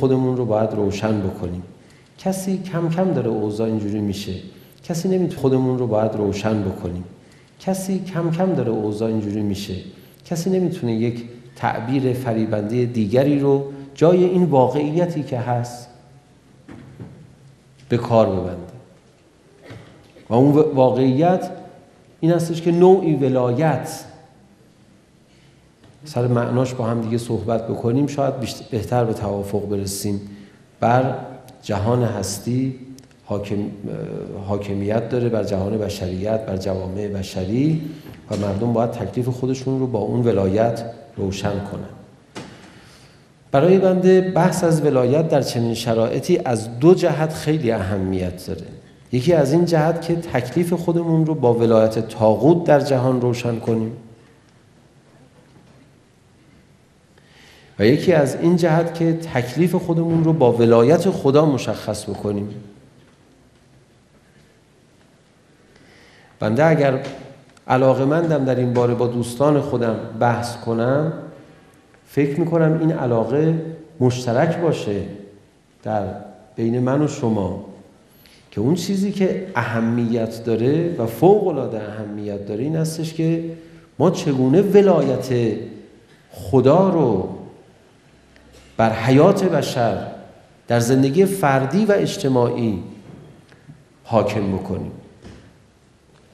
خودمون رو باید روشن بکنیم. کسی کم کم داره اوضاع اینجوری میشه. کسی نمیتونه خودمون رو باید روشن بکنیم. کسی کم کم داره اوضاع اینجوری میشه. کسی نمیتونه یک تعبیر فریبنده دیگری رو جای این واقعیتی که هست به کار ببنده. و اون واقعیت این هستش که نوعی ولایت، سر معناش با هم دیگه صحبت بکنیم شاید بهتر به توافق برسیم، بر جهان هستی حاکمیت داره، بر جهان بشریت، بر جوامع بشری، و مردم باید تکلیف خودشون رو با اون ولایت روشن کنن. برای بنده بحث از ولایت در چنین شرایطی از دو جهت خیلی اهمیت داره. یکی از این جهت که تکلیف خودمون رو با ولایت طاغوت در جهان روشن کنیم، و یکی از این جهت که تکلیف خودمون رو با ولایت خدا مشخص بکنیم. بنده اگر علاقه‌مندم در این باره با دوستان خودم بحث کنم، فکر میکنم این علاقه مشترک باشه در بین من و شما، که اون چیزی که اهمیت داره و فوق‌العاده اهمیت داره این هستش که ما چگونه ولایت خدا رو بر حیات بشر در زندگی فردی و اجتماعی حاکم بکنیم.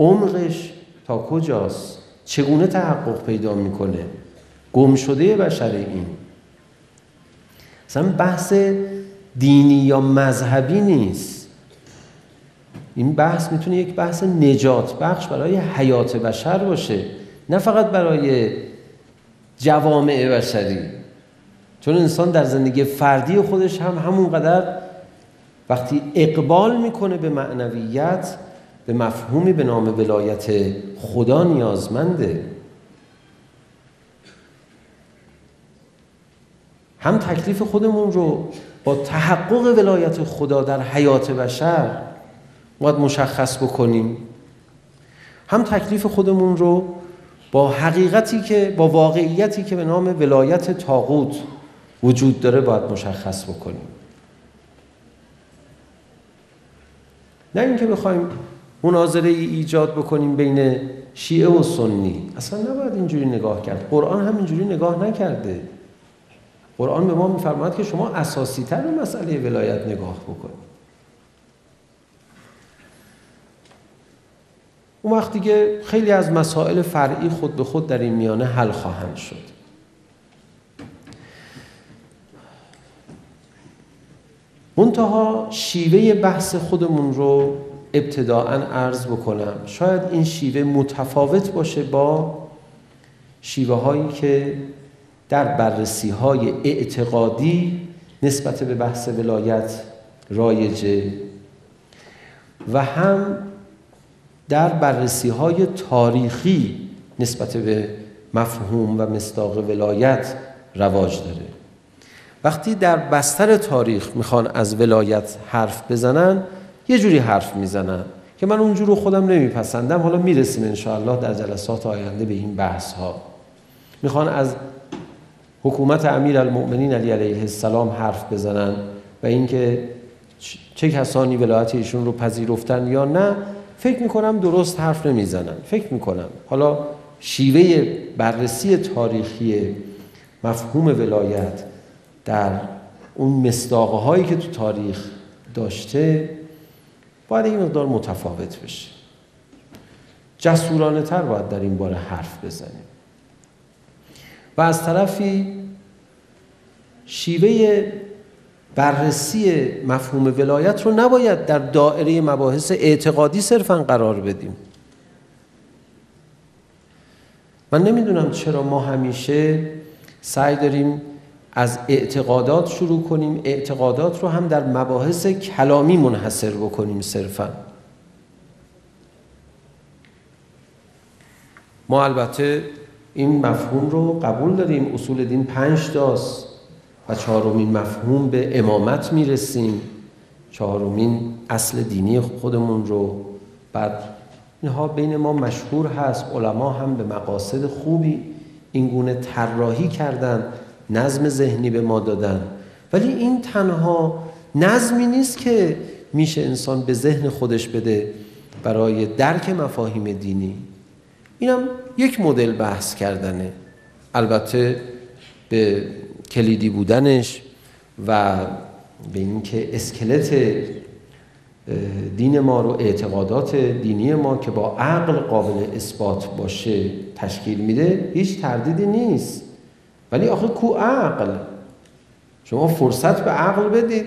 عمقش تا کجاست؟ چگونه تحقق پیدا میکنه؟ گم شده بشر این اصلا بحث دینی یا مذهبی نیست. این بحث میتونه یک بحث نجات بخش برای حیات بشر باشه، نه فقط برای جوامع بشری. چون انسان در زندگی فردی خودش هم همونقدر وقتی اقبال میکنه به معنویت، به مفهومی به نام ولایت خدا نیازمنده. هم تکلیف خودمون رو با تحقق ولایت خدا در حیات بشر باید مشخص بکنیم، هم تکلیف خودمون رو با حقیقتی که، با واقعیتی که به نام ولایت طاغوت وجود داره باید مشخص بکنیم. نه اینکه بخوایم مناظره ای ایجاد بکنیم بین شیعه و سنی. اصلا نباید اینجوری نگاه کرد. قرآن هم اینجوری نگاه نکرده. قرآن به ما میفرماید که شما اساسی تر به مسئله ولایت نگاه بکنید. اون وقت دیگه خیلی از مسائل فرعی خود به خود در این میانه حل خواهند شد. منتها شیوه بحث خودمون رو ابتداءً عرض بکنم. شاید این شیوه متفاوت باشه با شیوه هایی که در بررسی های اعتقادی نسبت به بحث ولایت رایجه، و هم در بررسی های تاریخی نسبت به مفهوم و مصداق ولایت رواج داره. وقتی در بستر تاریخ میخوان از ولایت حرف بزنن، یه جوری حرف میزنن که من اونجور رو خودم نمیپسندم. حالا میرسیم انشاءالله در جلسات آینده به این بحث ها. میخوان از حکومت امیرالمؤمنین علی علیه السلام حرف بزنن و اینکه چه کسانی ولایت ایشون رو پذیرفتن یا نه. فکر میکنم درست حرف نمیزنن. فکر میکنم حالا شیوه بررسی تاریخی مفهوم ولایت در اون مصداقه هایی که تو تاریخ داشته باید این مقدار متفاوت بشه. جسورانه تر باید در این باره حرف بزنیم. و از طرفی شیوه بررسی مفهوم ولایت رو نباید در دایره مباحث اعتقادی صرفاً قرار بدیم. من نمیدونم چرا ما همیشه سعی داریم از اعتقادات شروع کنیم، اعتقادات رو هم در مباحث کلامی منحصر بکنیم صرفاً. ما البته این مفهوم رو قبول داریم، اصول دین 5 تاست و 4مین مفهوم به امامت میرسیم، 4مین اصل دینی خودمون رو. بعد اینها بین ما مشهور هست، علما هم به مقاصد خوبی این گونه طراحی کردن، نظم ذهنی به ما دادن. ولی این تنها نظمی نیست که میشه انسان به ذهن خودش بده برای درک مفاهیم دینی. اینم یک مدل بحث کردنه، البته به کلیدی بودنش و به اینکه اسکلت دین ما رو، اعتقادات دینی ما که با عقل قابل اثبات باشه تشکیل میده، هیچ تردیدی نیست. ولی آخه کو عقل؟ شما فرصت به عقل بدید.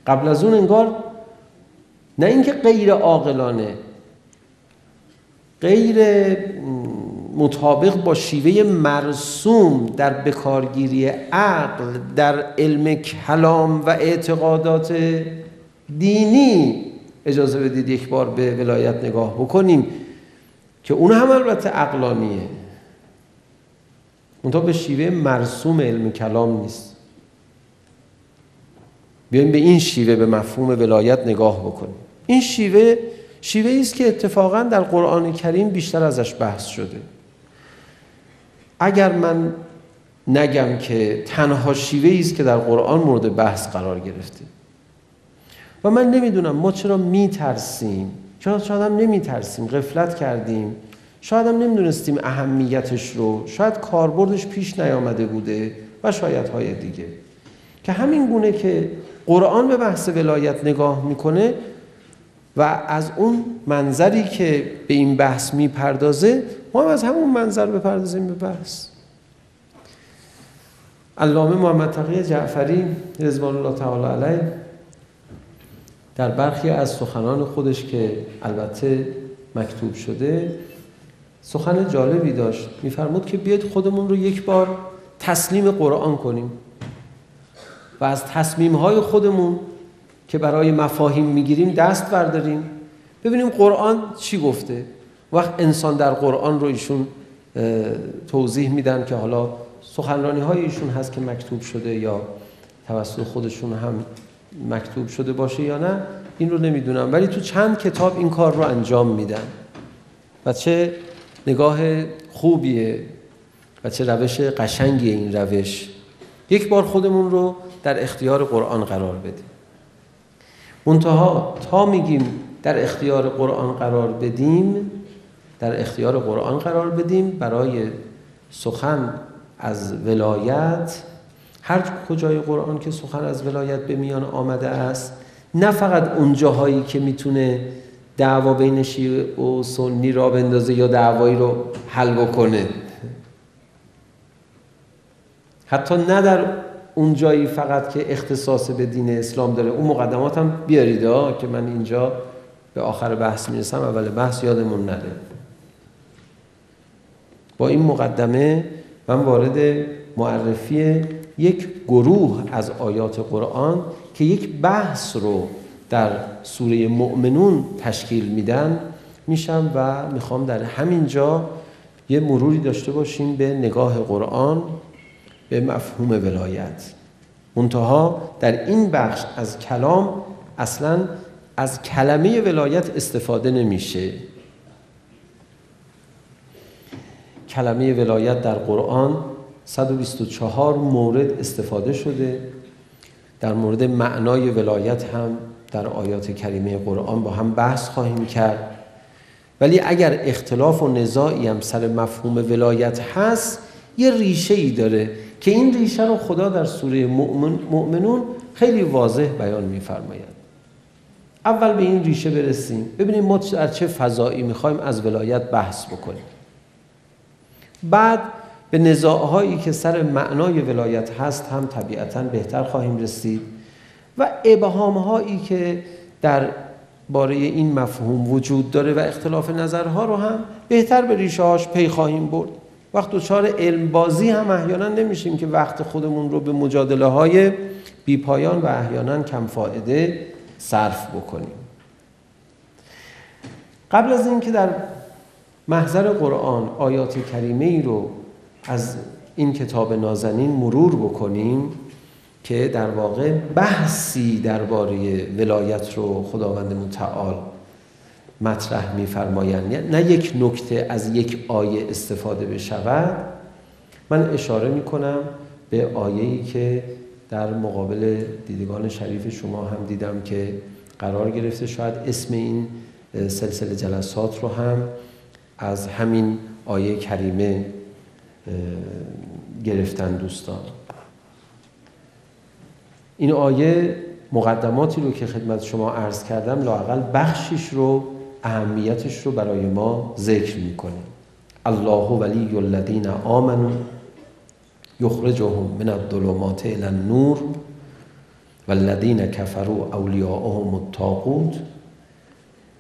قبل از اون انگار نه اینکه غیر عاقلانه، غیر مطابق با شیوه مرسوم در بکارگیری عقل در علم کلام و اعتقادات دینی اجازه بدید یک بار به ولایت نگاه بکنیم که اون هم البته عقلانیه، منتها به شیوه مرسوم علم کلام نیست. بیاییم به این شیوه به مفهوم ولایت نگاه بکنیم. این شیوه‌ای است که اتفاقاً در قرآن کریم بیشتر ازش بحث شده. اگر من نگم که تنها شیوه‌ای است که در قرآن مورد بحث قرار گرفته و من نمیدونم ما چرا میترسیم، شاید هم نمیترسیم، غفلت کردیم، شاید هم نمیدونستیم اهمیتش رو، شاید کاربردش پیش نیامده بوده و شاید های دیگه، که همین گونه که قرآن به بحث ولایت نگاه میکنه و از اون منظری که به این بحث میپردازه ما هم از همون منظر بپردازیم به بحث. علامه محمد تقی جعفری رضوان الله تعالی علیه در برخی از سخنان خودش که البته مکتوب شده سخن جالبی داشت. میفرمود که بیاید خودمون رو یک بار تسلیم قرآن کنیم و از تصمیم‌های خودمون که برای مفاهیم میگیریم دست برداریم، ببینیم قرآن چی گفته. وقت انسان در قرآن رو ایشون توضیح میدن که حالا سخنرانی‌های ایشون هست که مکتوب شده یا توسط خودشون هم مکتوب شده باشه یا نه، این رو نمیدونم، ولی تو چند کتاب این کار رو انجام میدن و چه نگاه خوبیه و چه روش قشنگیه این روش. یک بار خودمون رو در اختیار قرآن قرار بدیم. منتها تا میگیم در اختیار قرآن قرار بدیم، در اختیار قرآن قرار بدیم برای سخن از ولایت، هر کجای قرآن که سخن از ولایت به میان آمده است، نه فقط اون جاهایی که میتونه دعوا بین شیعه و سنی را بندازه یا دعوایی رو حل بکنه، حتی نه در اون جایی فقط که اختصاص به دین اسلام داره. اون مقدمات هم بیارید که من اینجا به آخر بحث میرسم، اول بحث یادمون نره. با این مقدمه من وارد معرفی یک گروه از آیات قرآن که یک بحث رو در سوره مؤمنون تشکیل میدن میشم و میخوام در همین جا یه مروری داشته باشیم به نگاه قرآن به مفهوم ولایت. منتها در این بخش از کلام اصلاً از کلمه ولایت استفاده نمیشه. کلمه ولایت در قرآن 124 مورد استفاده شده. در مورد معنای ولایت هم در آیات کریمه قرآن با هم بحث خواهیم کرد. ولی اگر اختلاف و نزاعی هم سر مفهوم ولایت هست، یه ریشه‌ای داره که این ریشه رو خدا در سوره مؤمنون خیلی واضح بیان می‌فرماید. اول به این ریشه برسیم، ببینیم ما در چه فضایی می‌خوایم از ولایت بحث بکنیم. بعد به نزاع‌هایی که سر معنای ولایت هست هم طبیعتاً بهتر خواهیم رسید و ابهام‌هایی که در باره این مفهوم وجود داره و اختلاف نظرها رو هم بهتر به ریشه‌هاش پی خواهیم برد. وقت دچار علم بازی هم احیانا نمیشیم که وقت خودمون رو به مجادله‌های بی‌پایان و احیانا کم فایده صرف بکنیم. قبل از این که در محضر قرآن آیات کریمه ای رو از این کتاب نازنین مرور بکنیم که در واقع بحثی درباره ولایت رو خداوند متعال مطرح می‌فرمایند، نه یک نکته از یک آیه استفاده بشود، من اشاره می‌کنم به آیه‌ای که در مقابل دیدگان شریف شما هم دیدم که قرار گرفته. شاید اسم این سلسله جلسات رو هم از همین آیه کریمه گرفتن دوستان. این آیه مقدماتی رو که خدمت شما عرض کردم لااقل بخشیش رو، اهمیتش رو برای ما ذکر میکنه. الله ولی الذین آمنوا یخرجهم من الظلمات الی النور والذین کفروا اولیاءهم الطاغوت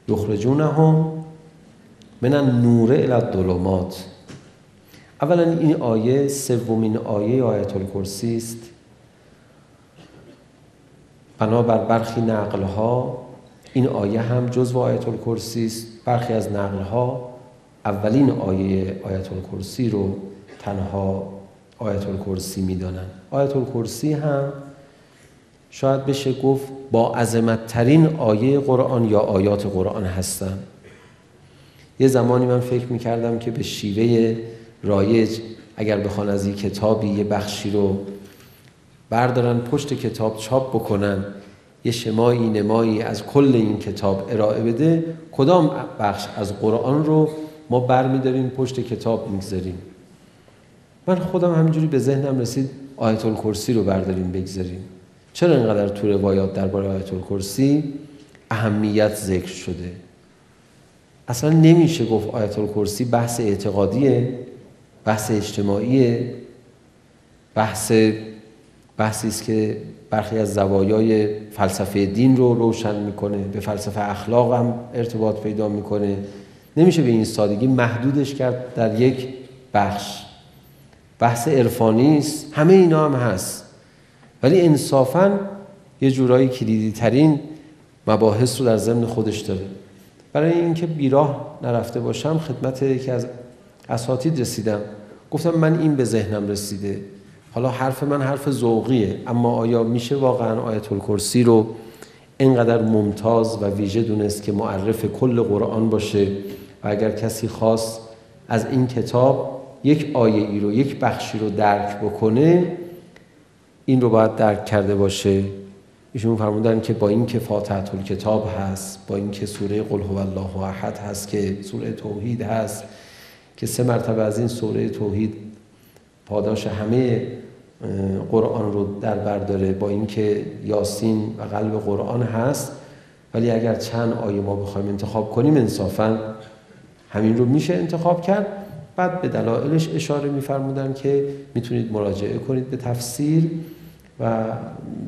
یخرجونهم من النور الی الظلمات. اولا این آیه سومین آیه آیت الکرسی است. بنابر برخی نقل‌ها این آیه هم جزو آیت الکرسی است. برخی از نقل‌ها اولین آیه آیت الکرسی رو تنها آیت الکرسی می‌دانند. آیت الکرسی هم شاید بشه گفت با عظمت‌ترین آیه قرآن یا آیات قرآن هستند. یه زمانی من فکر می‌کردم که به شیوه رایج اگر بخوان از یک کتابی یه بخشی رو بردارن پشت کتاب چاپ بکنن، یه شمایی نمایی از کل این کتاب ارائه بده، کدام بخش از قرآن رو ما برمی‌داریم پشت کتاب میگذاریم. من خودم همینجوری به ذهنم رسید آیت الکرسی رو برداریم بگذاریم. چرا اینقدر تو روایات درباره آیت الکرسی اهمیت ذکر شده؟ اصلا نمیشه گفت آیت الکرسی بحث اعتقادیه، بحث اجتماعیه، بحثی است که برخی از زوایای فلسفه دین رو روشن میکنه، به فلسفه اخلاق هم ارتباط پیدا میکنه. نمیشه به این سادگی محدودش کرد در یک بحث عرفانی است، همه اینا هم هست، ولی انصافاً یه جورایی کلیدی ترین مباحث رو در ضمن خودش داره. برای اینکه بیراه نرفته باشم خدمت یکی از اساتید رسیدم، گفتم من این به ذهنم رسیده، حالا حرف من حرف ذوقیه، اما آیا میشه واقعا آیت الکرسی رو اینقدر ممتاز و ویژه دونست که معرف کل قرآن باشه و اگر کسی خواست از این کتاب یک آیه ای رو، یک بخشی رو درک بکنه، این رو باید درک کرده باشه. ایشون فرمودن که با این که فاتحه الکتاب هست، با این که سوره قل هو الله احد هست که سوره توحید هست که 3 مرتبه از این سوره توحید پاداش همه قرآن رو در بر داره، با این که یاسین و قلب قرآن هست، ولی اگر چند آیه ما بخوایم انتخاب کنیم انصافاً همین رو میشه انتخاب کرد. بعد به دلایلش اشاره می‌فرمودن که میتونید مراجعه کنید به تفسیر و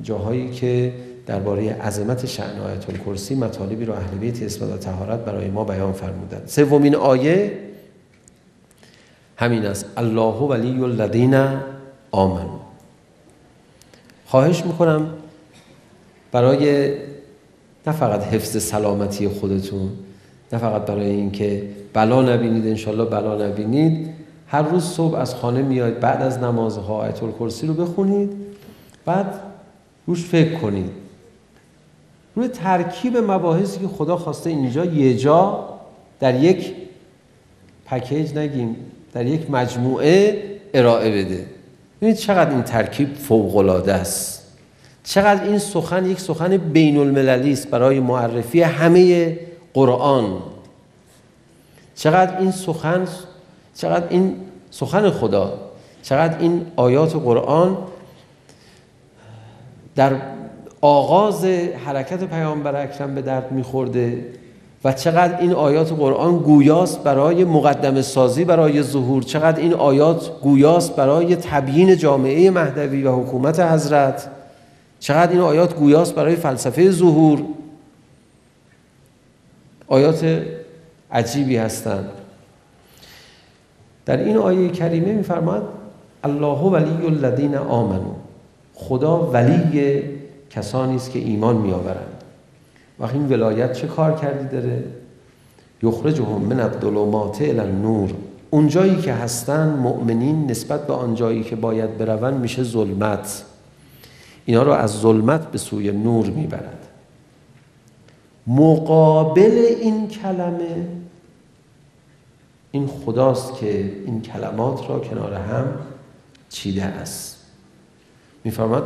جاهایی که درباره عظمت شأن آیت الکرسی مطالبی رو اهل بیت عصمت و طهارت برای ما بیان فرمودند. سومین آیه همین است، الله ولی الذین آمنوا. خواهش میکنم برای نه فقط حفظ سلامتی خودتون، نه فقط برای اینکه بلا نبینید، انشالله بلا نبینید، هر روز صبح از خانه میاید بعد از نمازها آیت الکرسی رو بخونید، بعد روش فکر کنید، روی ترکیب مباحثی که خدا خواسته اینجا یه جا در یک پکیج نگیم، در یک مجموعه ارائه بده. ببینید چقدر این ترکیب فوق‌العاده است، چقدر این سخن یک سخن بین المللی است برای معرفی همه قرآن، چقدر این سخن خدا، چقدر این آیات قرآن در آغاز حرکت پیامبر اکرم به درد میخورده و چقدر این آیات قرآن گویاست برای مقدمه سازی برای ظهور، چقدر این آیات گویاست برای تبیین جامعه مهدوی و حکومت حضرت، چقدر این آیات گویاست برای فلسفه ظهور. آیات عجیبی هستند. در این آیه کریمه می‌فرماید الله ولی الذین آمنوا، خدا ولی کسانی است که ایمان می‌آورند. و این ولایت چه کار کردی داره؟ یخرجهم من الظلمات الی النور، اون جایی که هستن مؤمنین نسبت به آن جایی که باید برون میشه ظلمت، اینا رو از ظلمت به سوی نور میبرد. مقابل این کلمه این خداست که این کلمات را کنار هم چیده است. میفرماید